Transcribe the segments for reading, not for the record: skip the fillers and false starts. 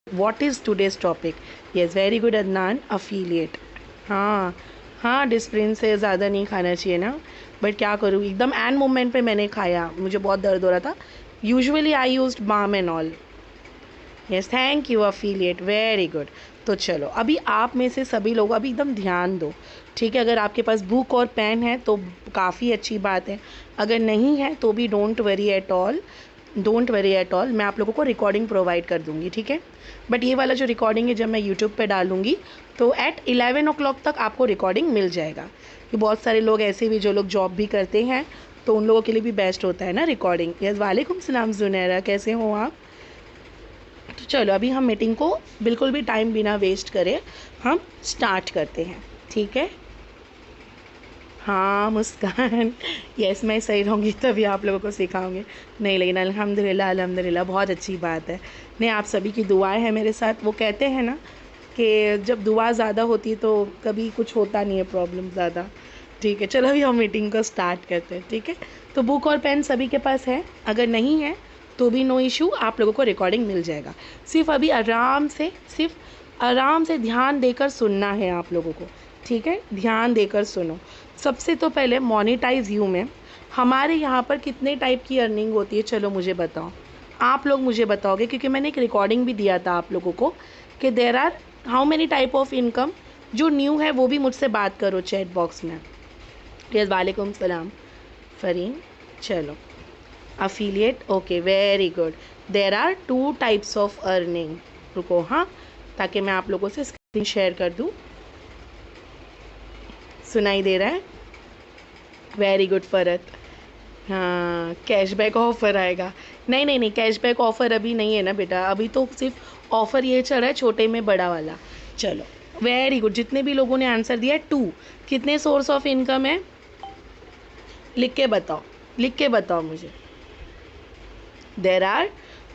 What is today's topic? Yes, very good Adnan. Affiliate. हाँ हाँ, Disprin से ज़्यादा नहीं खाना चाहिए ना, बट क्या करूँ, एकदम एंड मोमेंट पे मैंने खाया, मुझे बहुत दर्द हो रहा था. Usually I use balm and all. Yes, thank you affiliate, very good. तो चलो, अभी आप में से सभी लोग अभी एकदम ध्यान दो, ठीक है. अगर आपके पास बुक और पेन है तो काफ़ी अच्छी बात है, अगर नहीं है तो भी don't worry at all, don't worry at all. मैं आप लोगों को रिकॉर्डिंग प्रोवाइड कर दूँगी, ठीक है. बट ये वाला जो रिकॉर्डिंग है, जब मैं यूट्यूब पे डालूँगी तो एट 11 o'clock तक आपको रिकॉर्डिंग मिल जाएगा. कि बहुत सारे लोग ऐसे भी जो लोग जॉब भी करते हैं, तो उन लोगों के लिए भी बेस्ट होता है ना रिकॉर्डिंग. यस, वालेकुम सलाम जुनैरा, कैसे हो आप. तो चलो, अभी हम मीटिंग को बिल्कुल भी टाइम बिना वेस्ट करे हम स्टार्ट करते हैं, ठीक है. हाँ मुस्कान, यस मैं सही रहूँगी तभी आप लोगों को सिखाऊंगी. नहीं, लेकिन अल्हम्दुलिल्लाह अल्हम्दुलिल्लाह बहुत अच्छी बात है. नहीं, आप सभी की दुआएं हैं मेरे साथ. वो कहते हैं ना कि जब दुआ ज़्यादा होती है तो कभी कुछ होता नहीं है प्रॉब्लम ज़्यादा. ठीक है, चलो अभी हम मीटिंग को स्टार्ट करते हैं, ठीक है. तो बुक और पेन सभी के पास है, अगर नहीं है तो भी नो इशू, आप लोगों को रिकॉर्डिंग मिल जाएगा. सिर्फ अभी आराम से ध्यान देकर सुनना है आप लोगों को, ठीक है. ध्यान देकर सुनो. सबसे तो पहले मोनेटाइज यू में हमारे यहाँ पर कितने टाइप की अर्निंग होती है, चलो मुझे बताओ. आप लोग मुझे बताओगे, क्योंकि मैंने एक रिकॉर्डिंग भी दिया था आप लोगों को कि there are how many type of income. जो न्यू है वो भी मुझसे बात करो चैट बॉक्स में. यस, वालेकुम सलाम फरीन. चलो, affiliate, okay, very good. There are 2 types of earning. रुको, हाँ, ताकि मैं आप लोगों से स्क्रीन शेयर कर दूँ. सुनाई दे रहा है, वेरी गुड फरत. हाँ, कैशबैक ऑफ़र आएगा. नहीं नहीं नहीं, कैशबैक ऑफ़र अभी नहीं है ना बेटा, अभी तो सिर्फ ऑफ़र ये चल रहा है छोटे में बड़ा वाला. चलो, वेरी गुड. जितने भी लोगों ने आंसर दिया है 2. कितने सोर्स ऑफ इनकम है, लिख के बताओ, लिख के बताओ मुझे. There are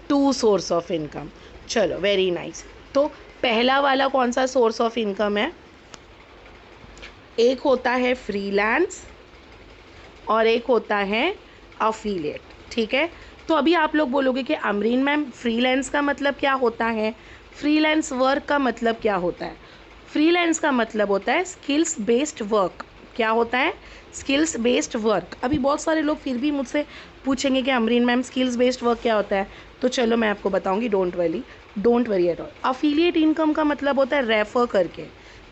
2 source of income. चलो, वेरी नाइस. तो पहला वाला कौन सा सोर्स ऑफ इनकम है, एक होता है फ्रीलांस और एक होता है अफिलिएट, ठीक है. तो अभी आप लोग बोलोगे कि अमरीन मैम फ्रीलांस का मतलब क्या होता है, फ्रीलांस वर्क का मतलब क्या होता है. फ्रीलांस का मतलब होता है स्किल्स बेस्ड वर्क. क्या होता है, स्किल्स बेस्ड वर्क. अभी बहुत सारे लोग फिर भी मुझसे पूछेंगे कि Amreen ma'am skills based work क्या होता है, तो चलो मैं आपको बताऊंगी, don't worry at all. Affiliate income का मतलब होता है रेफर करके,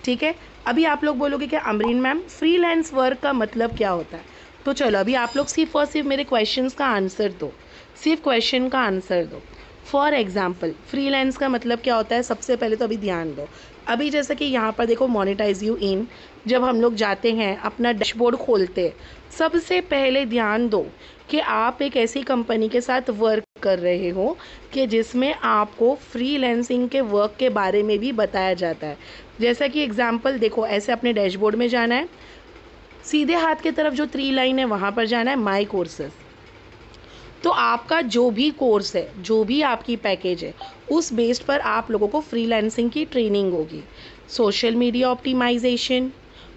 ठीक है. अभी आप लोग बोलोगे कि अमरीन मैम फ्रीलांस वर्क का मतलब क्या होता है, तो चलो अभी आप लोग सिर्फ और सिर्फ मेरे क्वेश्चंस का आंसर दो, सिर्फ क्वेश्चन का आंसर दो. फॉर एग्जाम्पल, फ्रीलांस का मतलब क्या होता है, सबसे पहले तो अभी ध्यान दो. अभी जैसे कि यहाँ पर देखो, मोनेटाइज यू इन, जब हम लोग जाते हैं अपना डैशबोर्ड खोलते हैं, सबसे पहले ध्यान दो कि आप एक ऐसी कंपनी के साथ वर्क कर रहे हो कि जिसमें आपको फ्रीलांसिंग के वर्क के बारे में भी बताया जाता है. जैसा कि एग्जाम्पल देखो, ऐसे अपने डैशबोर्ड में जाना है, सीधे हाथ की तरफ जो 3 लाइन है वहाँ पर जाना है माई कोर्सेज. तो आपका जो भी कोर्स है, जो भी आपकी पैकेज है, उस बेस्ड पर आप लोगों को फ्रीलांसिंग की ट्रेनिंग होगी. Social media optimisation,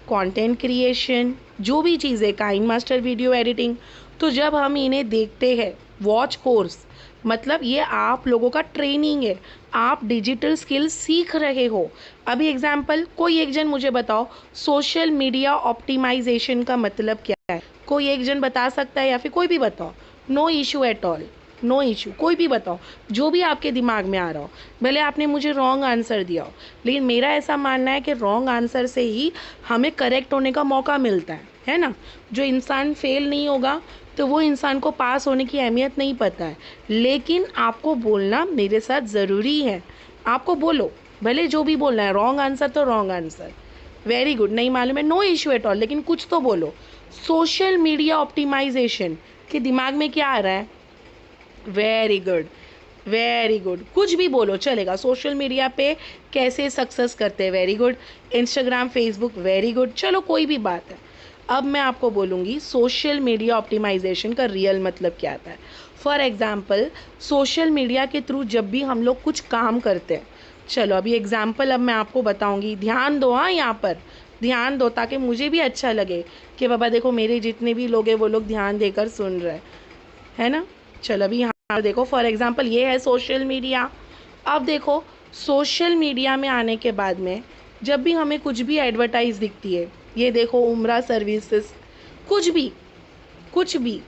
content creation, जो भी चीज़ें, काइन मास्टर वीडियो एडिटिंग. तो जब हम इन्हें देखते हैं, वॉच कोर्स मतलब ये आप लोगों का ट्रेनिंग है, आप डिजिटल स्किल्स सीख रहे हो. अभी एग्जाम्पल, कोई एक जन मुझे बताओ सोशल मीडिया ऑप्टिमाइजेशन का मतलब क्या है, कोई एक जन बता सकता है, या फिर कोई भी बताओ. No issue at all, no issue, कोई भी बताओ, जो भी आपके दिमाग में आ रहा हो. भले आपने मुझे रॉन्ग आंसर दिया हो, लेकिन मेरा ऐसा मानना है कि रॉन्ग आंसर से ही हमें करेक्ट होने का मौका मिलता है ना. जो इंसान फेल नहीं होगा तो वो इंसान को पास होने की अहमियत नहीं पता है. लेकिन आपको बोलना मेरे साथ ज़रूरी है, आपको बोलो, भले जो भी बोलना है. रॉन्ग आंसर तो रॉन्ग आंसर, वेरी गुड, नहीं मालूम है, नो इशू एट ऑल, लेकिन कुछ तो बोलो. सोशल मीडिया ऑप्टिमाइजेशन के दिमाग में क्या आ रहा है, वेरी गुड, वेरी गुड, कुछ भी बोलो चलेगा. सोशल मीडिया पे कैसे सक्सेस करते हैं, very good. Instagram, Facebook, very good. चलो कोई भी बात है. अब मैं आपको बोलूँगी सोशल मीडिया ऑप्टिमाइजेशन का रियल मतलब क्या आता है. फॉर एग्जाम्पल, सोशल मीडिया के थ्रू जब भी हम लोग कुछ काम करते हैं, चलो अभी एग्जाम्पल अब मैं आपको बताऊँगी, ध्यान दो. हाँ, यहाँ पर ध्यान दो ताकि मुझे भी अच्छा लगे कि बाबा देखो मेरे जितने भी लोग हैं वो लोग ध्यान देकर सुन रहे हैं ना. चलो अभी यहाँ देखो, फॉर एग्जांपल ये है सोशल मीडिया. अब देखो, सोशल मीडिया में आने के बाद में जब भी हमें कुछ भी एडवर्टाइज़ दिखती है, ये देखो उम्रा सर्विसेज, कुछ भी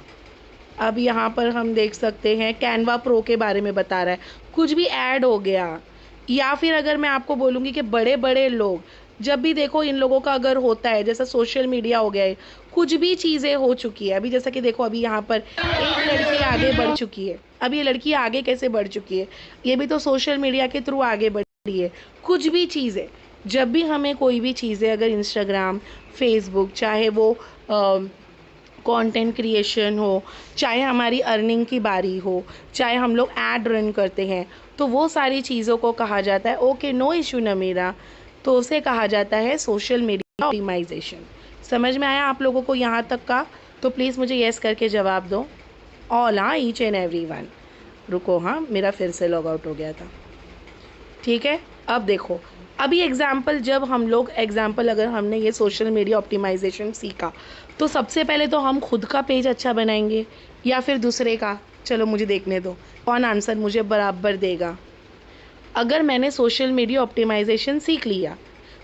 अब यहाँ पर हम देख सकते हैं कैनवा प्रो के बारे में बता रहा है, कुछ भी ऐड हो गया। या फिर अगर मैं आपको बोलूँगी कि बड़े बड़े लोग जब भी देखो इन लोगों का अगर होता है, जैसा सोशल मीडिया हो गया है, कुछ भी चीज़ें हो चुकी है। अभी जैसा कि देखो अभी यहाँ पर एक लड़की आगे बढ़ चुकी है। अब ये लड़की आगे कैसे बढ़ चुकी है? ये भी तो सोशल मीडिया के थ्रू आगे बढ़ी है। कुछ भी चीज़ें, जब भी हमें कोई भी चीज़ें अगर इंस्टाग्राम, फेसबुक, चाहे वो कंटेंट क्रिएशन हो, चाहे हमारी अर्निंग की बारी हो, चाहे हम लोग ऐड रन करते हैं, तो वो सारी चीज़ों को कहा जाता है ओके नो इशू न मेरा, तो उसे कहा जाता है सोशल मीडिया ऑप्टिमाइजेशन। समझ में आया आप लोगों को यहाँ तक का? तो प्लीज़ मुझे येस करके जवाब दो। ऑल, हाँ, ईच एंड एवरी वन। रुको, हाँ मेरा फिर से लॉग आउट हो गया था। ठीक है, अब देखो अभी एग्जाम्पल, जब हम लोग एग्जाम्पल अगर हमने ये सोशल मीडिया ऑप्टिमाइजेशन सीखा, तो सबसे पहले तो हम खुद का पेज अच्छा बनाएंगे या फिर दूसरे का? चलो मुझे देखने दो कौन आंसर मुझे बराबर देगा। अगर मैंने सोशल मीडिया ऑप्टिमाइजेशन सीख लिया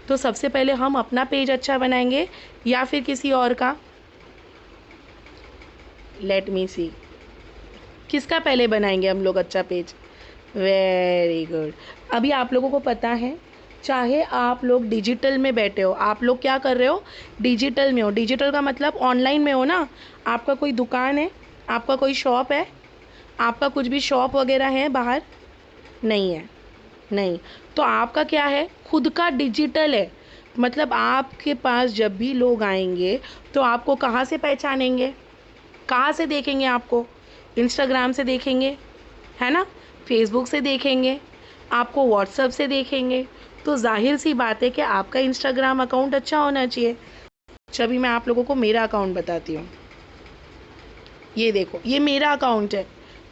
तो सबसे पहले हम अपना पेज अच्छा बनाएंगे या फिर किसी और का? लेट मी सी, किसका पहले बनाएंगे हम लोग अच्छा पेज? Very good. अभी आप लोगों को पता है, चाहे आप लोग डिजिटल में बैठे हो, आप लोग क्या कर रहे हो? डिजिटल में हो। डिजिटल का मतलब ऑनलाइन में हो ना। आपका कोई दुकान है, आपका कोई शॉप है, आपका कुछ भी शॉप वगैरह है बाहर? नहीं है, नहीं। तो आपका क्या है? खुद का डिजिटल है। मतलब आपके पास जब भी लोग आएंगे तो आपको कहाँ से पहचानेंगे, कहाँ से देखेंगे? आपको इंस्टाग्राम से देखेंगे, है ना, फेसबुक से देखेंगे, आपको व्हाट्सएप से देखेंगे। तो जाहिर सी बात है कि आपका इंस्टाग्राम अकाउंट अच्छा होना चाहिए। चलिए मैं आप लोगों को मेरा अकाउंट बताती हूँ। ये देखो, ये मेरा अकाउंट है।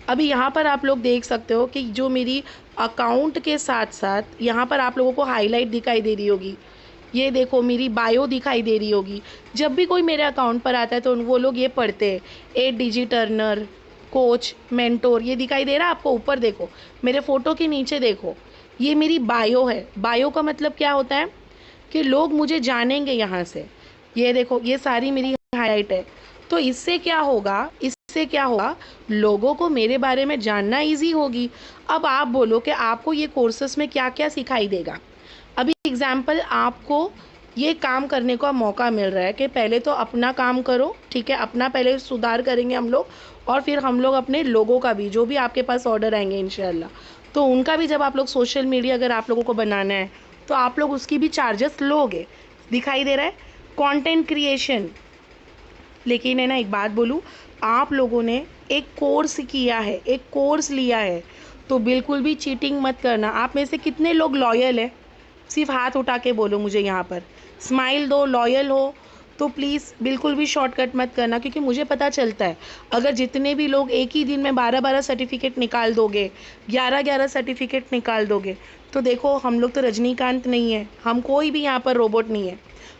अभी यहाँ पर आप लोग देख सकते हो कि जो मेरी अकाउंट के साथ साथ यहाँ पर आप लोगों को हाईलाइट दिखाई दे रही होगी। ये देखो मेरी बायो दिखाई दे रही होगी। जब भी कोई मेरे अकाउंट पर आता है तो वो लोग ये पढ़ते हैं, ए डिजिट अर्नर, कोच, मेंटोर। ये दिखाई दे रहा है आपको? ऊपर देखो, मेरे फ़ोटो के नीचे देखो, ये मेरी बायो है। बायो का मतलब क्या होता है कि लोग मुझे जानेंगे यहाँ से। ये देखो, ये सारी मेरी हाईलाइट है। तो इससे क्या होगा, इससे क्या होगा, लोगों को मेरे बारे में जानना इजी होगी। अब आप बोलो कि आपको ये कोर्सेस में क्या क्या सिखाई देगा। अभी एग्जाम्पल, आपको ये काम करने का मौका मिल रहा है कि पहले तो अपना काम करो, ठीक है, अपना पहले सुधार करेंगे हम लोग, और फिर हम लोग अपने लोगों का भी, जो भी आपके पास ऑर्डर आएंगे इंशाल्लाह, तो उनका भी जब आप लोग सोशल मीडिया अगर आप लोगों को बनाना है तो आप लोग उसकी भी चार्जेस लोगे। दिखाई दे रहा है? Content creation. लेकिन है ना, एक बात बोलूँ, आप लोगों ने एक कोर्स किया है, एक कोर्स लिया है, तो बिल्कुल भी चीटिंग मत करना। आप में से कितने लोग लॉयल है? सिर्फ हाथ उठा के बोलो मुझे, यहाँ पर स्माइल दो, लॉयल हो तो प्लीज़ बिल्कुल भी शॉर्टकट मत करना। क्योंकि मुझे पता चलता है अगर जितने भी लोग एक ही दिन में 12-12 सर्टिफिकेट निकाल दोगे, 11-11 सर्टिफिकेट निकाल दोगे, तो देखो हम लोग तो रजनीकांत नहीं है, हम कोई भी यहाँ पर रोबोट नहीं है,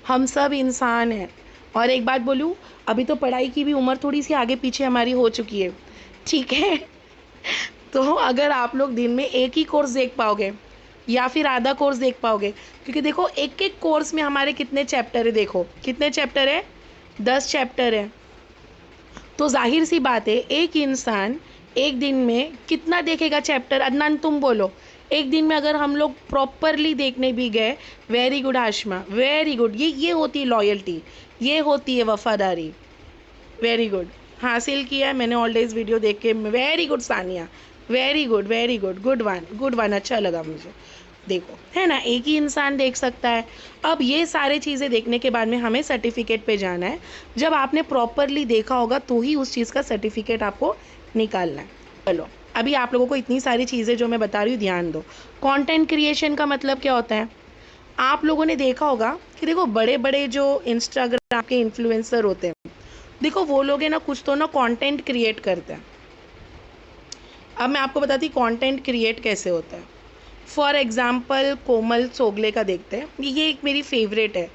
हम सब इंसान हैं। और एक बात बोलूँ, अभी तो पढ़ाई की भी उम्र थोड़ी सी आगे पीछे हमारी हो चुकी है, ठीक है? तो अगर आप लोग दिन में एक ही कोर्स देख पाओगे या फिर आधा कोर्स देख पाओगे, क्योंकि देखो एक एक कोर्स में हमारे कितने चैप्टर है, देखो कितने चैप्टर है, 10 चैप्टर है। तो जाहिर सी बात है एक इंसान एक दिन में कितना देखेगा चैप्टर? अदनान तुम बोलो, एक दिन में अगर हम लोग प्रॉपरली देखने भी गए, वेरी गुड हाशमा, वेरी गुड, ये होती है लॉयल्टी, ये होती है वफादारी। वेरी गुड, हासिल किया है मैंने ऑल डेज वीडियो देख के। Very good Sania, very good, very good, good one, good one, अच्छा लगा मुझे। देखो है ना, एक ही इंसान देख सकता है। अब ये सारे चीज़ें देखने के बाद में हमें सर्टिफिकेट पे जाना है। जब आपने प्रॉपरली देखा होगा तो ही उस चीज़ का सर्टिफिकेट आपको निकालना है। चलो अभी आप लोगों को इतनी सारी चीज़ें जो मैं बता रही हूँ ध्यान दो। कंटेंट क्रिएशन का मतलब क्या होता है? आप लोगों ने देखा होगा कि देखो बड़े बड़े जो इंस्टाग्राम के इन्फ्लुएंसर होते हैं, देखो वो लोग हैं ना, कुछ तो ना कंटेंट क्रिएट करते हैं। अब मैं आपको बताती हूँ कंटेंट क्रिएट कैसे होता है। फॉर एग्ज़ाम्पल कोमल चोगले का देखते हैं, ये एक मेरी फेवरेट है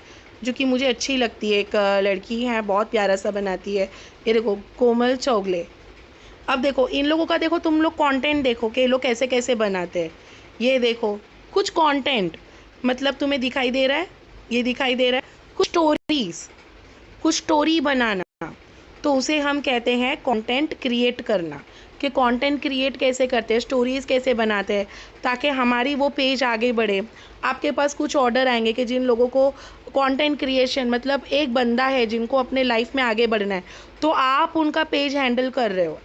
जो कि मुझे अच्छी लगती है। एक लड़की है, बहुत प्यारा सा बनाती है। ये देखो कोमल चोगले। अब देखो इन लोगों का, देखो तुम लोग कंटेंट देखो कि ये लोग कैसे कैसे बनाते हैं। ये देखो कुछ कंटेंट, मतलब तुम्हें दिखाई दे रहा है, ये दिखाई दे रहा है, कुछ स्टोरीज, कुछ स्टोरी बनाना, तो उसे हम कहते हैं कंटेंट क्रिएट करना। कि कंटेंट क्रिएट कैसे करते हैं, स्टोरीज कैसे बनाते हैं ताकि हमारी वो पेज आगे बढ़े। आपके पास कुछ ऑर्डर आएंगे कि जिन लोगों को कंटेंट क्रिएशन, मतलब एक बंदा है जिनको अपने लाइफ में आगे बढ़ना है, तो आप उनका पेज हैंडल कर रहे हो।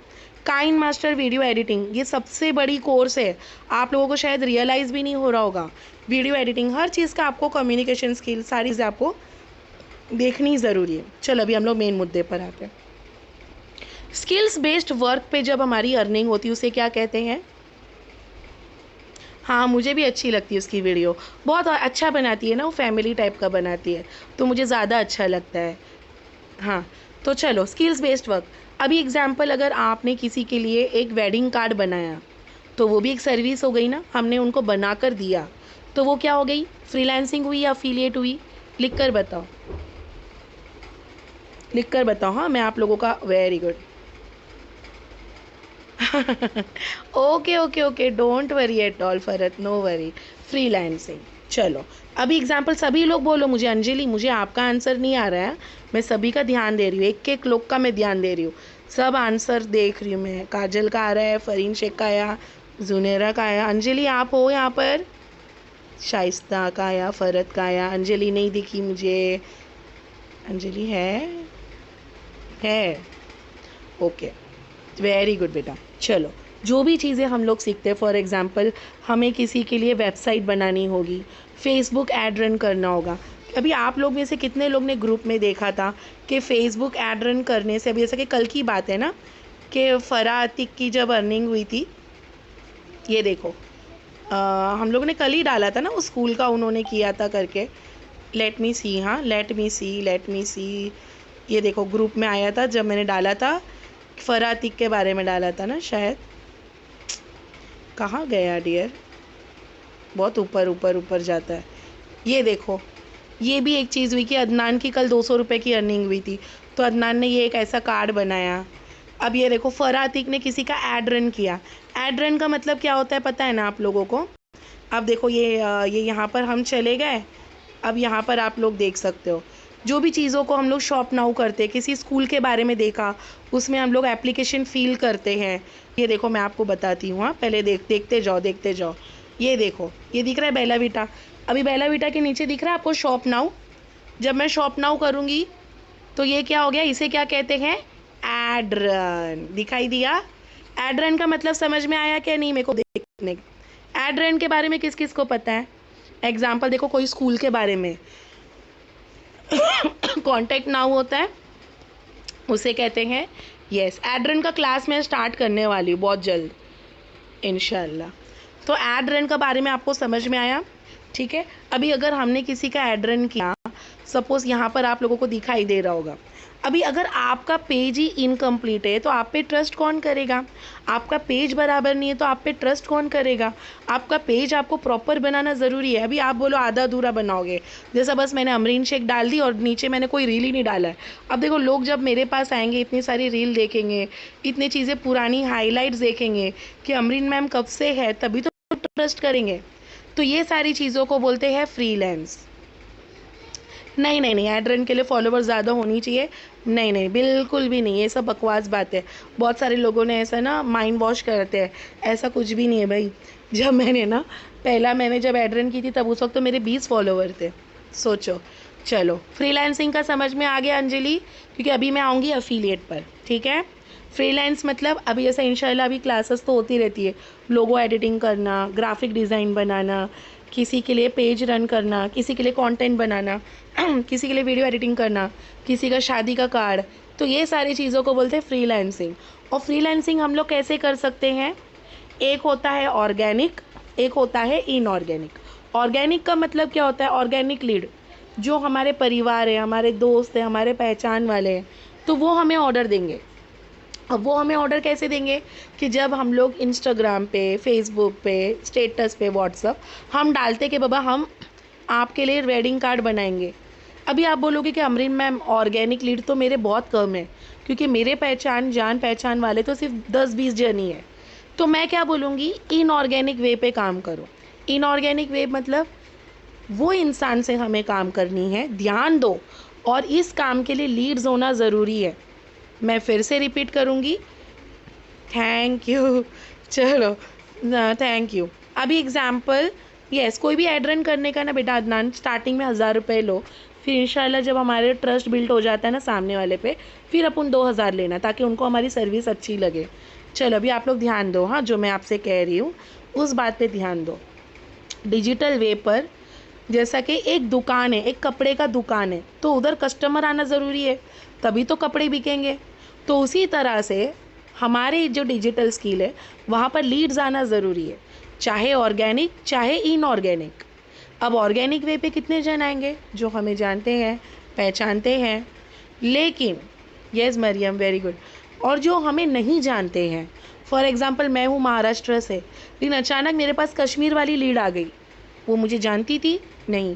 काइंड मास्टर वीडियो एडिटिंग, ये सबसे बड़ी कोर्स है, आप लोगों को शायद रियलाइज़ भी नहीं हो रहा होगा। वीडियो एडिटिंग, हर चीज़ का आपको कम्युनिकेशन स्किल, सारी चीज़ें आपको देखनी ज़रूरी है। चलो अभी हम लोग मेन मुद्दे पर आते हैं। स्किल्स बेस्ड वर्क पे जब हमारी अर्निंग होती है उसे क्या कहते हैं? हाँ, मुझे भी अच्छी लगती है उसकी वीडियो, बहुत अच्छा बनाती है ना, वो फैमिली टाइप का बनाती है, तो मुझे ज़्यादा अच्छा लगता है। हाँ, तो चलो स्किल्स बेस्ड वर्क। अभी एग्जांपल, अगर आपने किसी के लिए एक वेडिंग कार्ड बनाया तो वो भी एक सर्विस हो गई ना, हमने उनको बना कर दिया, तो वो क्या हो गई? फ्रीलांसिंग हुई या अफिलिएट हुई? लिख कर बताओ, लिख कर बताओ। हाँ, मैं आप लोगों का very good. Okay okay okay, don't worry at all फरत, नो वरी, फ्रीलांसिंग। चलो अभी एग्जांपल सभी लोग बोलो मुझे। अंजलि, मुझे आपका आंसर नहीं आ रहा है, मैं सभी का ध्यान दे रही हूँ, एक एक लोग का मैं ध्यान दे रही हूँ, सब आंसर देख रही हूँ मैं। काजल का आ रहा है, फरीन शेख का आया, जुनेरा का आया। अंजलि आप हो यहाँ पर? शाइस्ता का आया, फरत का आया। अंजलि नहीं दिखी मुझे, अंजलि है ओके, वेरी गुड बेटा। चलो, जो भी चीज़ें हम लोग सीखते हैं, फॉर एग्जांपल हमें किसी के लिए वेबसाइट बनानी होगी, फेसबुक ऐड रन करना होगा। अभी आप लोग में से कितने लोग ने ग्रुप में देखा था कि फेसबुक ऐड रन करने से, अभी जैसा कि कल की बात है ना कि फ़रा अतीक की जब अर्निंग हुई थी, ये देखो हम लोगों ने कल ही डाला था ना, उस स्कूल का उन्होंने किया था करके। लेट मी सी, हाँ लेट मी सी, ये देखो ग्रुप में आया था जब मैंने डाला था, फ़रा अतीक के बारे में डाला था ना शायद। कहाँ गया डियर, बहुत ऊपर ऊपर ऊपर जाता है। ये देखो, ये भी एक चीज़ हुई कि अदनान की कल 200 रुपये की अर्निंग हुई थी, तो अदनान ने ये एक ऐसा कार्ड बनाया। अब ये देखो, फ़रा अतीक ने किसी का ऐड रन किया। ऐड रन का मतलब क्या होता है पता है ना आप लोगों को? अब देखो ये यहाँ पर हम चले गए, अब यहाँ पर आप लोग देख सकते हो जो भी चीज़ों को हम लोग शॉप नाउ करते हैं। किसी स्कूल के बारे में देखा, उसमें हम लोग एप्लीकेशन फ़ील करते हैं। ये देखो मैं आपको बताती हूँ, हाँ पहले देखते जाओ। ये देखो, ये दिख रहा है बेला वीटा। अभी बेला वीटा के नीचे दिख रहा है आपको शॉप नाउ। जब मैं शॉप नाउ करूँगी तो ये क्या हो गया, इसे क्या कहते हैं? Ad run. दिखाई दिया? एड रन का मतलब समझ में आया क्या नहीं? मेरे को देखने, एड रन के बारे में किस किस को पता है? एग्जाम्पल देखो, कोई स्कूल के बारे में कॉन्टैक्ट नाउ होता है, उसे कहते हैं यस। एड रन का क्लास मैं स्टार्ट करने वाली हूँ बहुत जल्द इंशाल्लाह। तो एड रन का बारे में आपको समझ में आया, ठीक है। अभी अगर हमने किसी का एड रन किया, सपोज़ यहाँ पर आप लोगों को दिखाई दे रहा होगा, अभी अगर आपका पेज ही इनकम्प्लीट है तो आप पे ट्रस्ट कौन करेगा? आपका पेज बराबर नहीं है तो आप पे ट्रस्ट कौन करेगा? आपका पेज आपको प्रॉपर बनाना ज़रूरी है। अभी आप बोलो आधा अधूरा बनाओगे, जैसा बस मैंने अमरीन शेख डाल दी और नीचे मैंने कोई रील ही नहीं डाला है। अब देखो, लोग जब मेरे पास आएंगे, इतनी सारी रील देखेंगे, इतनी चीज़ें पुरानी हाईलाइट्स देखेंगे कि अमरीन मैम कब से है, तभी तो ट्रस्ट करेंगे। तो ये सारी चीज़ों को बोलते हैं फ्रीलांस। नहीं, एड रन के लिए फॉलोवर्स ज़्यादा होनी चाहिए, नहीं, बिल्कुल भी नहीं, ये सब बकवास बात है। बहुत सारे लोगों ने ऐसा ना माइंड वॉश करते हैं, ऐसा कुछ भी नहीं है भाई। जब मैंने जब एड रन की थी तब उस वक्त तो मेरे 20 फॉलोवर थे, सोचो। चलो, फ्रीलांसिंग का समझ में आ गया अंजलि, क्योंकि अभी मैं आऊँगी अफिलिएट पर, ठीक है। फ्रीलांस मतलब अभी जैसा इंशाल्लाह अभी क्लासेस तो होती रहती है, लोगो एडिटिंग करना, ग्राफिक डिज़ाइन बनाना, किसी के लिए पेज रन करना, किसी के लिए कंटेंट बनाना, किसी के लिए वीडियो एडिटिंग करना, किसी का शादी का कार्ड, तो ये सारी चीज़ों को बोलते हैं फ्रीलांसिंग। और फ्रीलांसिंग हम लोग कैसे कर सकते हैं? एक होता है ऑर्गेनिक, एक होता है इनऑर्गेनिक। ऑर्गेनिक का मतलब क्या होता है? ऑर्गेनिक लीड, जो हमारे परिवार है, हमारे दोस्त हैं, हमारे पहचान वाले हैं, तो वो हमें ऑर्डर देंगे। अब वो हमें ऑर्डर कैसे देंगे? कि जब हम लोग इंस्टाग्राम पे, फेसबुक पे, स्टेटस पे, व्हाट्सअप हम डालते कि बाबा हम आपके लिए वेडिंग कार्ड बनाएंगे। अभी आप बोलोगे कि अमरीन मैम ऑर्गेनिक लीड तो मेरे बहुत कम है, क्योंकि मेरे जान पहचान वाले तो सिर्फ 10-20 जन ही है। तो मैं क्या बोलूँगी, इनऑर्गेनिक वे पे काम करो। इनऑर्गेनिक वे मतलब वो इंसान से हमें काम करनी है, ध्यान दो, और इस काम के लिए लीड्स होना ज़रूरी है। मैं फिर से रिपीट करूँगी, थैंक यू। चलो, थैंक यू। अभी एग्जाम्पल, यस, कोई भी एड रन करने का ना बेटा अदनान, स्टार्टिंग में 1000 रुपये लो, फिर इंशाल्लाह जब हमारे ट्रस्ट बिल्ट हो जाता है ना सामने वाले पे, फिर अपन 2000 लेना, ताकि उनको हमारी सर्विस अच्छी लगे। चलो अभी आप लोग ध्यान दो, हाँ, जो मैं आपसे कह रही हूँ उस बात पे ध्यान दो। डिजिटल वे पर जैसा कि एक दुकान है, एक कपड़े का दुकान है, तो उधर कस्टमर आना ज़रूरी है, तभी तो कपड़े बिकेंगे। तो उसी तरह से हमारी जो डिजिटल स्किल है वहाँ पर लीड्स आना ज़रूरी है, चाहे ऑर्गेनिक चाहे इनऑर्गेनिक। अब ऑर्गेनिक वे पे कितने जन आएंगे जो हमें जानते हैं, पहचानते हैं, लेकिन यस मरियम, वेरी गुड, और जो हमें नहीं जानते हैं। फॉर एग्ज़ाम्पल मैं हूँ महाराष्ट्र से, लेकिन अचानक मेरे पास कश्मीर वाली लीड आ गई, वो मुझे जानती थी नहीं,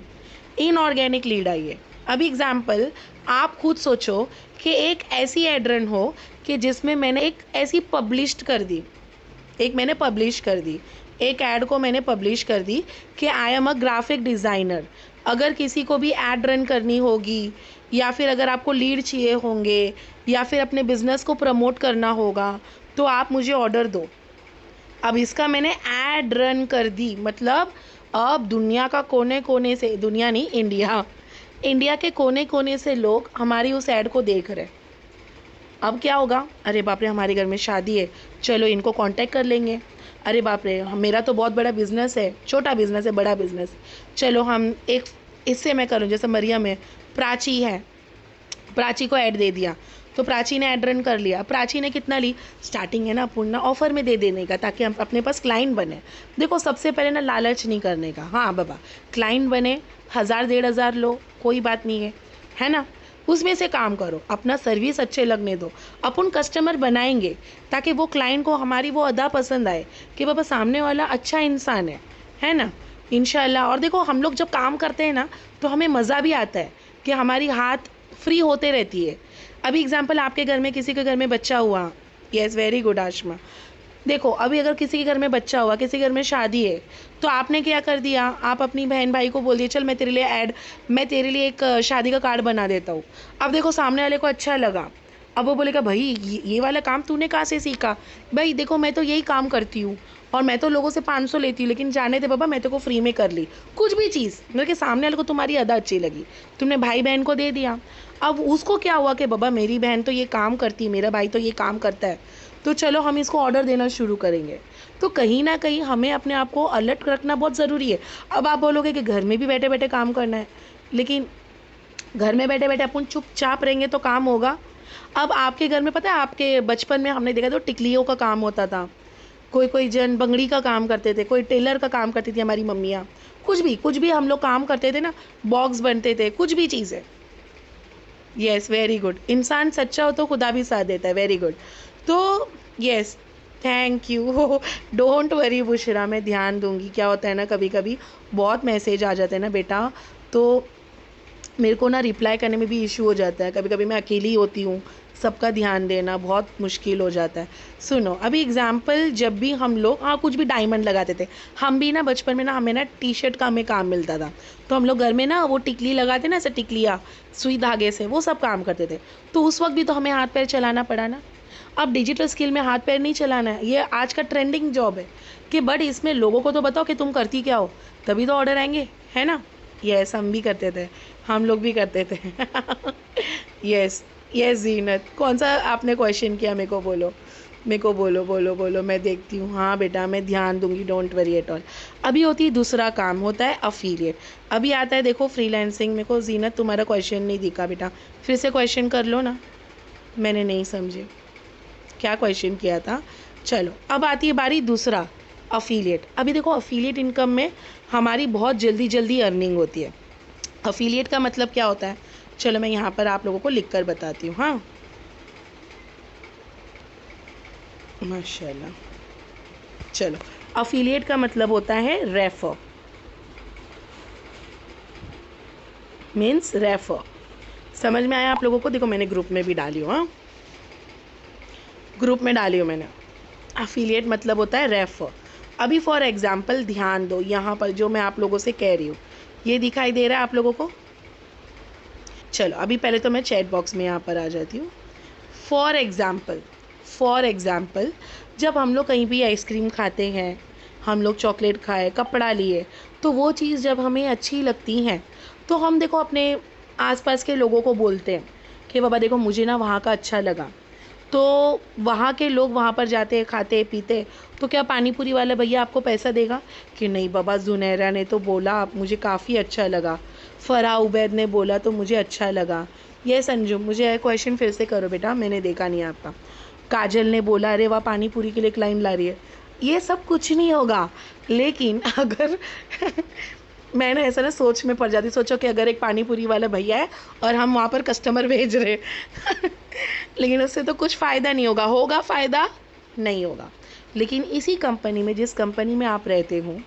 इनऑर्गेनिक लीड आई है। अभी एग्ज़ाम्पल आप खुद सोचो कि एक ऐसी एड रन हो कि जिसमें मैंने एक ऐसी पब्लिश कर दी, एक ऐड को मैंने पब्लिश कर दी कि I am a graphic designer. अगर किसी को भी ऐड रन करनी होगी, या फिर अगर आपको लीड चाहिए होंगे, या फिर अपने बिज़नेस को प्रमोट करना होगा, तो आप मुझे ऑर्डर दो। अब इसका मैंने ऐड रन कर दी, मतलब अब दुनिया का कोने कोने से, दुनिया नहीं, इंडिया के कोने कोने से लोग हमारी उस ऐड को देख रहे हैं। अब क्या होगा, अरे बाप रे हमारे घर में शादी है, चलो इनको कांटेक्ट कर लेंगे। अरे बाप रे मेरा तो बहुत बड़ा बिजनेस है, छोटा बिजनेस है, बड़ा बिजनेस, चलो हम एक इससे मैं करूँ, जैसे मरियम है, प्राची है, प्राची को ऐड दे दिया, तो प्राची ने ऐड रन कर लिया। प्राची ने कितना ली, स्टार्टिंग है ना पूर्ण ऑफर में दे देने का, ताकि हम अपने पास क्लाइंट बने। देखो सबसे पहले ना लालच नहीं करने का, हाँ बाबा क्लाइंट बने, 1000-1500 लो, कोई बात नहीं है ना, उसमें से काम करो, अपना सर्विस अच्छे लगने दो। अपन कस्टमर बनाएंगे ताकि वो क्लाइंट को हमारी वो अदा पसंद आए कि बाबा सामने वाला अच्छा इंसान है ना, इंशाल्लाह। और देखो हम लोग जब काम करते हैं ना तो हमें मज़ा भी आता है कि हमारी हाथ फ्री होते रहती है। अभी एग्जांपल, आपके घर में किसी के घर में बच्चा हुआ, यस वेरी गुड आशमा, देखो अभी अगर किसी के घर में बच्चा हुआ, किसी के घर में शादी है, तो आपने क्या कर दिया, आप अपनी बहन भाई को बोल दिए चल मैं तेरे लिए एक शादी का कार्ड बना देता हूँ। अब देखो सामने वाले को अच्छा लगा, अब वो बोलेगा भाई ये वाला काम तूने कहाँ से सीखा, भाई देखो मैं तो यही काम करती हूँ और मैं तो लोगों से 500 लेती हूँ, लेकिन जाने दे बाबा मैं तो को फ्री में कर ली, कुछ भी चीज़ मतलब कि सामने वाले को तुम्हारी अदा अच्छी लगी, तुमने भाई बहन को दे दिया। अब उसको क्या हुआ कि बाबा मेरी बहन तो ये काम करती है, मेरा भाई तो ये काम करता है, तो चलो हम इसको ऑर्डर देना शुरू करेंगे। तो कहीं ना कहीं हमें अपने आप को अलर्ट रखना बहुत ज़रूरी है। अब आप बोलोगे कि घर में भी बैठे बैठे काम करना है, लेकिन घर में बैठे बैठे अपन चुपचाप रहेंगे तो काम होगा। अब आपके घर में पता है, आपके बचपन में हमने देखा तो टिकलियों का काम होता था, कोई जन बंगड़ी का काम करते थे, कोई टेलर का काम करती थी हमारी मम्मियाँ, कुछ भी हम लोग काम करते थे ना, बॉक्स बनते थे, कुछ भी चीज़ें। यस वेरी गुड, इंसान सच्चा हो तो खुदा भी साथ देता है, वेरी गुड। तो yes thank you, don't worry Bushra, मैं ध्यान दूंगी। क्या होता है ना कभी कभी बहुत मैसेज आ जाते हैं ना बेटा, तो मेरे को ना रिप्लाई करने में भी इशू हो जाता है, कभी कभी मैं अकेली होती हूँ, सबका ध्यान देना बहुत मुश्किल हो जाता है। सुनो अभी एग्जाम्पल, जब भी हम लोग कुछ भी डायमंड लगाते थे, हम भी ना बचपन में ना हमें ना टी शर्ट का हमें काम मिलता था, तो हम लोग घर में ना वो टिकली लगाते ना, ऐसे टिकलियाँ सुई धागे से, वो सब काम करते थे। तो उस वक्त भी तो हमें हाथ पैर चलाना पड़ा ना। अब डिजिटल स्किल में हाथ पैर नहीं चलाना है, ये आज का ट्रेंडिंग जॉब है कि बट इसमें लोगों को तो बताओ कि तुम करती क्या हो, तभी तो ऑर्डर आएंगे, है ना। यस हम भी करते थे, हम लोग भी करते थे। यस जीनत, कौन सा आपने क्वेश्चन किया, मेरे को बोलो, मैं देखती हूँ। हाँ बेटा मैं ध्यान दूंगी, डोंट वरी एट ऑल। अभी होती है दूसरा काम, होता है अफिलिएट। अभी आता है देखो फ्रीलांसिंग। मेरे को जीनत तुम्हारा क्वेश्चन नहीं दिखा बेटा, फिर से क्वेश्चन कर लो ना, मैंने नहीं समझे क्या क्वेश्चन किया था। चलो अब आती है बारी दूसरा, अफिलिएट। अभी देखो अफिलिएट इनकम में हमारी बहुत जल्दी अर्निंग होती है। अफिलिएट का मतलब क्या होता है, चलो मैं यहाँ पर आप लोगों को लिख कर बताती हूँ। हाँ माशाल्लाह, चलो अफिलिएट का मतलब होता है रेफर, मीन्स रेफर। समझ में आया आप लोगों को। देखो मैंने ग्रुप में भी डाली हूँ, हाँ ग्रुप में डाली हूँ मैंने। अफिलिएट मतलब होता है रेफर। अभी फॉर एग्जाम्पल ध्यान दो, यहाँ पर जो मैं आप लोगों से कह रही हूँ ये दिखाई दे रहा है आप लोगों को? चलो अभी पहले तो मैं चैट बॉक्स में यहाँ पर आ जाती हूँ। फॉर एग्ज़ाम्पल जब हम लोग कहीं भी आइसक्रीम खाते हैं, हम लोग चॉकलेट खाए, कपड़ा लिए, तो वो चीज़ जब हमें अच्छी लगती हैं तो हम देखो अपने आसपास के लोगों को बोलते हैं कि बाबा देखो मुझे ना वहाँ का अच्छा लगा। तो वहाँ के लोग वहाँ पर जाते खाते पीते, तो क्या पानी पूरी वाला भैया आपको पैसा देगा कि नहीं बाबा जुनैरा ने तो बोला मुझे काफ़ी अच्छा लगा, फ़राह उबैद ने बोला तो मुझे अच्छा लगा। ये संजुम मुझे क्वेश्चन फिर से करो बेटा, मैंने देखा नहीं आपका। काजल ने बोला अरे वाह पानी पूरी के लिए क्लाइंट ला रही है। ये सब कुछ नहीं होगा, लेकिन अगर मैंने ऐसा ना सोच में पड़ जाती, सोचो कि अगर एक पानी पूरी वाला भैया है और हम वहाँ पर कस्टमर भेज रहे लेकिन उससे तो कुछ फ़ायदा नहीं होगा। होगा फ़ायदा? नहीं होगा। लेकिन इसी कंपनी में, जिस कंपनी में आप रहते हो,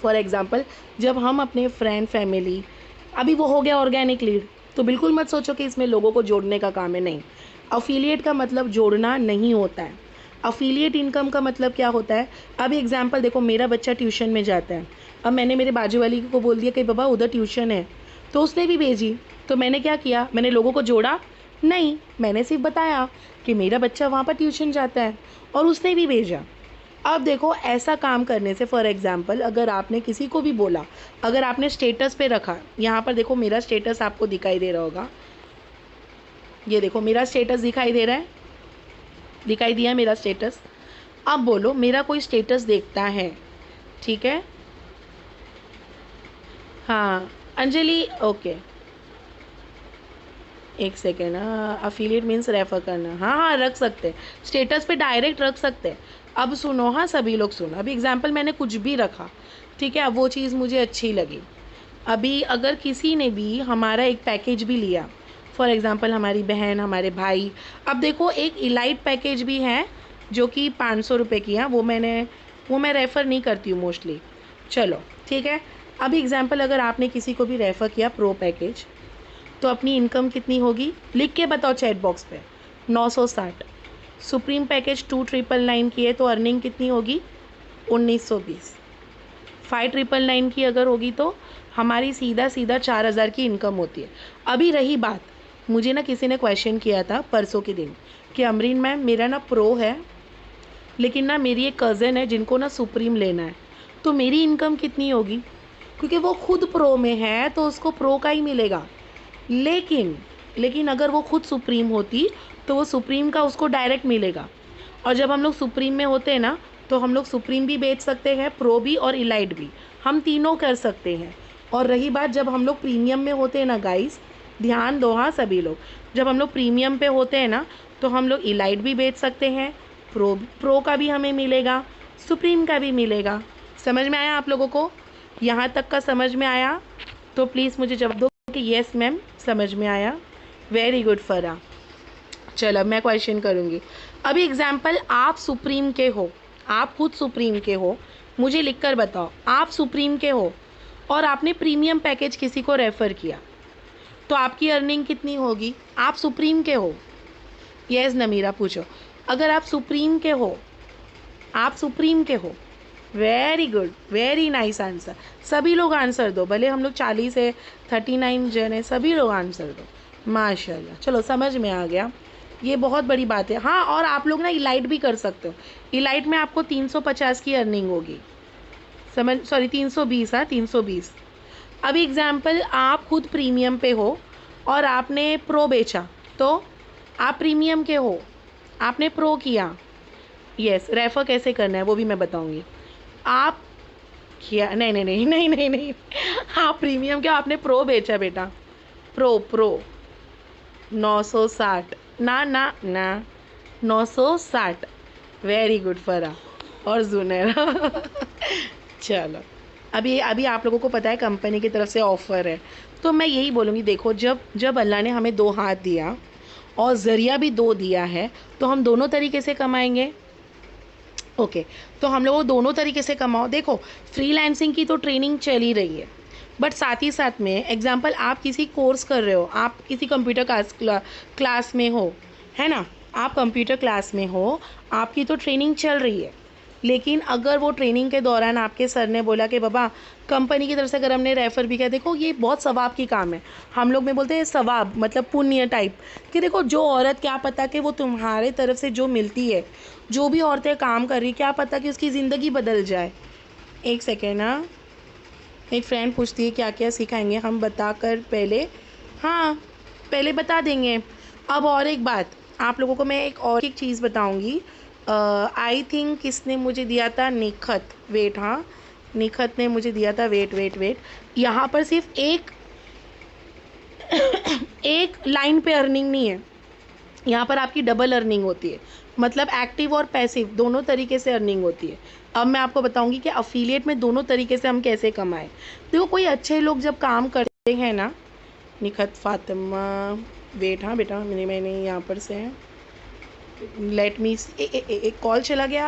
फॉर एग्ज़ाम्पल जब हम अपने फ्रेंड फैमिली, अभी वो हो गया ऑर्गेनिक लीड, तो बिल्कुल मत सोचो कि इसमें लोगों को जोड़ने का काम है। नहीं, अफिलिएट का मतलब जोड़ना नहीं होता है। अफिलिएट इनकम का मतलब क्या होता है? अभी एग्जांपल देखो, मेरा बच्चा ट्यूशन में जाता है, अब मैंने मेरे बाजू वाली को बोल दिया कि बाबा उधर ट्यूशन है, तो उसने भी भेजी, तो मैंने क्या किया? मैंने लोगों को जोड़ा नहीं, मैंने सिर्फ बताया कि मेरा बच्चा वहाँ पर ट्यूशन जाता है और उसने भी भेजा। अब देखो ऐसा काम करने से, फॉर एग्ज़ाम्पल अगर आपने किसी को भी बोला, अगर आपने स्टेटस पे रखा, यहाँ पर देखो मेरा स्टेटस आपको दिखाई दे रहा होगा, ये देखो मेरा स्टेटस दिखाई दे रहा है, दिखाई दिया मेरा स्टेटस। अब बोलो मेरा कोई स्टेटस देखता है, ठीक है? हाँ अंजलि, ओके एक सेकेंड। अफिलिएट मीन्स रेफ़र करना, हाँ हाँ रख सकते हैं, स्टेटस पे डायरेक्ट रख सकते हैं। अब सुनो, हाँ सभी लोग सुनो, अभी एग्जाम्पल मैंने कुछ भी रखा, ठीक है? अब वो चीज़ मुझे अच्छी लगी। अभी अगर किसी ने भी हमारा एक पैकेज भी लिया, फॉर एग्ज़ाम्पल हमारी बहन, हमारे भाई, अब देखो एक इलाइट पैकेज भी है जो कि 500 रुपये की है, वो मैं रेफ़र नहीं करती हूँ मोस्टली। चलो ठीक है, अभी एग्ज़ाम्पल अगर आपने किसी को भी रेफ़र किया प्रो पैकेज, तो अपनी इनकम कितनी होगी? लिख के बताओ चैट बॉक्स पे। 960। सुप्रीम पैकेज 2999 की है तो अर्निंग कितनी होगी? 1920। 5999 की अगर होगी तो हमारी सीधा 4000 की इनकम होती है। अभी रही बात, मुझे ना किसी ने क्वेश्चन किया था परसों के दिन कि अमरीन मैम मेरा ना प्रो है, लेकिन ना मेरी एक कज़न है जिनको ना सुप्रीम लेना है, तो मेरी इनकम कितनी होगी? क्योंकि वो खुद प्रो में है तो उसको प्रो का ही मिलेगा, लेकिन अगर वो खुद सुप्रीम होती तो वो सुप्रीम का उसको डायरेक्ट मिलेगा। और जब हम लोग सुप्रीम में होते हैं ना, तो हम लोग सुप्रीम भी बेच सकते हैं, प्रो भी और इलाइट भी, हम तीनों कर सकते हैं। और रही बात जब हम लोग प्रीमियम में होते हैं ना गाइस, ध्यान दो हाँ सभी लोग, जब हम लोग प्रीमियम पे होते हैं ना, तो हम लोग इलाइट भी बेच सकते हैं, प्रो का भी हमें मिलेगा, सुप्रीम का भी मिलेगा। समझ में आया आप लोगों को? यहाँ तक का समझ में आया? तो प्लीज़ मुझे जवाब दो कि येस मैम समझ में आया। वेरी गुड फरा। चलो अब मैं क्वेश्चन करूँगी। अभी एग्जाम्पल आप सुप्रीम के हो, आप खुद सुप्रीम के हो, मुझे लिखकर बताओ आप सुप्रीम के हो और आपने प्रीमियम पैकेज किसी को रेफ़र किया, तो आपकी अर्निंग कितनी होगी? आप सुप्रीम के हो। यस नमीरा पूछो। अगर आप सुप्रीम के हो, आप सुप्रीम के हो, very good, very nice answer. सभी लोग आंसर दो, भले हम लोग 40 है, 39 जन है, सभी लोग आंसर दो, माशाल्लाह। चलो समझ में आ गया, ये बहुत बड़ी बात है। हाँ और आप लोग ना इलाइट भी कर सकते हो, इलाइट में आपको 350 की अर्निंग होगी, 320, हाँ 320। अभी एग्जाम्पल आप खुद प्रीमियम पे हो और आपने प्रो बेचा, तो आप प्रीमियम के हो, आपने प्रो किया, यस रेफ़र कैसे करना है वो भी मैं बताऊंगी। आप किया नहीं, आप प्रीमियम क्या, आपने प्रो बेचा बेटा, प्रो 960 ना 960। वेरी गुड फरा और जुनैरा चलो अभी आप लोगों को पता है कंपनी की तरफ से ऑफ़र है, तो मैं यही बोलूँगी, देखो जब अल्लाह ने हमें 2 हाथ दिया और ज़रिया भी 2 दिया है, तो हम दोनों तरीके से कमाएंगे। ओके तो हम लोग दोनों तरीके से कमाओ। देखो फ्रीलांसिंग की तो ट्रेनिंग चल ही रही है, बट साथ ही साथ में एग्जांपल आप किसी कोर्स कर रहे हो, आप किसी कंप्यूटर क्लास में हो, है ना, आप कंप्यूटर क्लास में हो, आपकी तो ट्रेनिंग चल रही है, लेकिन अगर वो ट्रेनिंग के दौरान आपके सर ने बोला कि बाबा कंपनी की तरफ से अगर हमने रेफ़र भी किया, देखो ये बहुत सवाब की काम है, हम लोग में बोलते हैं सवाब मतलब पुण्य टाइप, कि देखो जो औरत, क्या पता कि वो तुम्हारे तरफ से जो मिलती है, जो भी औरतें काम कर रही, क्या पता कि उसकी ज़िंदगी बदल जाए। एक सेकेंड, हाँ, एक फ्रेंड पूछती है क्या क्या सिखाएंगे, हम बता कर पहले, हाँ पहले बता देंगे। अब और एक बात, आप लोगों को मैं एक चीज़ बताऊंगी। आई थिंक किसने मुझे दिया था, निखत, वेट, हाँ निखत ने मुझे दिया था, वेट वेट वेट, यहाँ पर सिर्फ एक एक लाइन पे अर्निंग नहीं है, यहाँ पर आपकी डबल अर्निंग होती है, मतलब एक्टिव और पैसिव दोनों तरीके से अर्निंग होती है। अब मैं आपको बताऊंगी कि अफिलिएट में दोनों तरीके से हम कैसे कमाएं। देखो कोई अच्छे लोग जब काम करते हैं ना, निखत फातिमा, वेट, हाँ बेटा मैंने यहाँ पर से लेट मी, एक कॉल चला गया।